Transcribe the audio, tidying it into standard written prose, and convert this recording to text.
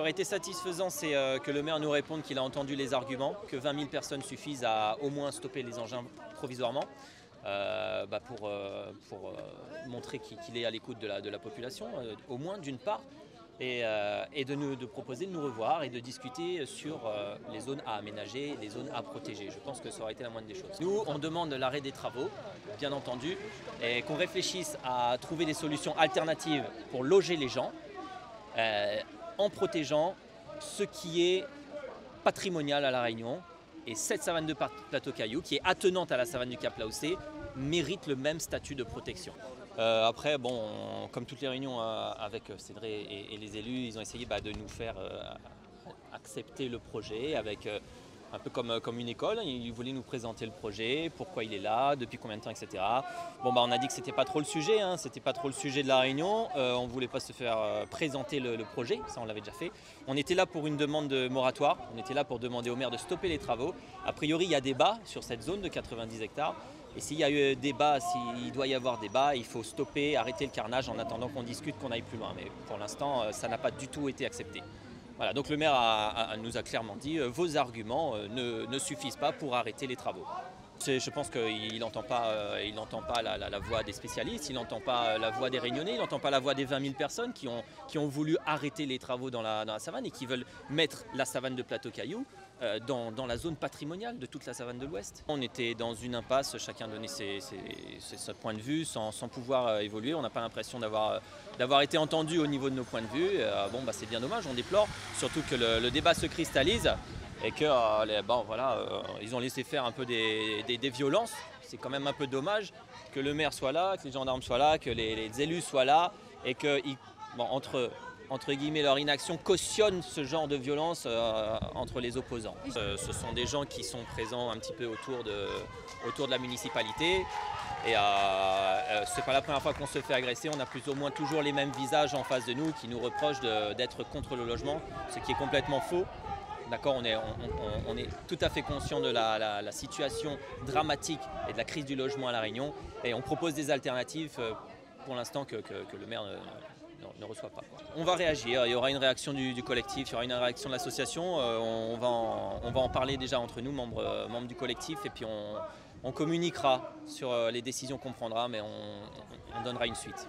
aurait été satisfaisant, c'est que le maire nous réponde qu'il a entendu les arguments, que 20 000 personnes suffisent à au moins stopper les engins provisoirement, pour montrer qu'il est à l'écoute de la population, au moins d'une part, et de proposer de nous revoir et de discuter sur les zones à aménager, les zones à protéger. Je pense que ça aurait été la moindre des choses. Nous, on demande l'arrêt des travaux, bien entendu, et qu'on réfléchisse à trouver des solutions alternatives pour loger les gens, en protégeant ce qui est patrimonial à La Réunion. Et cette savane de Plateau-Cailloux, qui est attenante à la savane du Cap-Laoussé, mérite le même statut de protection. Après, bon, comme toutes les réunions avec Cédré et les élus, ils ont essayé de nous faire accepter le projet avec un peu comme une école. Ils voulaient nous présenter le projet, pourquoi il est là, depuis combien de temps, etc. Bon, on a dit que c'était pas trop le sujet, c'était pas trop le sujet de la réunion. On voulait pas se faire présenter le projet, ça on l'avait déjà fait. On était là pour une demande de moratoire, on était là pour demander au maire de stopper les travaux. A priori, il y a débat sur cette zone de 90 hectares. Et s'il y a eu débat, s'il doit y avoir débat, il faut stopper, arrêter le carnage en attendant qu'on discute, qu'on aille plus loin. Mais pour l'instant, ça n'a pas du tout été accepté. Voilà, donc le maire nous a clairement dit vos arguments ne suffisent pas pour arrêter les travaux. Je pense qu'il n'entend pas, la voix des spécialistes, il n'entend pas la voix des Réunionnais, il n'entend pas la voix des 20 000 personnes qui ont voulu arrêter les travaux dans la savane et qui veulent mettre la savane de Plateau-Cailloux dans la zone patrimoniale de toute la savane de l'Ouest. On était dans une impasse, chacun donnait son point de vue sans pouvoir évoluer. On n'a pas l'impression d'avoir été entendu au niveau de nos points de vue. C'est bien dommage, on déplore, surtout que le débat se cristallise et que ils ont laissé faire un peu des violences. C'est quand même un peu dommage que le maire soit là, que les gendarmes soient là, que les élus soient là et que entre guillemets, leur inaction cautionne ce genre de violence entre les opposants. Ce sont des gens qui sont présents un petit peu autour de la municipalité et c'est pas la première fois qu'on se fait agresser. On a plus ou moins toujours les mêmes visages en face de nous qui nous reprochent d'être contre le logement, ce qui est complètement faux. D'accord, on est tout à fait conscient de la situation dramatique et de la crise du logement à La Réunion et on propose des alternatives pour l'instant que le maire ne reçoit pas. On va réagir, il y aura une réaction du collectif, il y aura une réaction de l'association, on va en parler déjà entre nous, membres du collectif, et puis on communiquera sur les décisions qu'on prendra, mais on donnera une suite.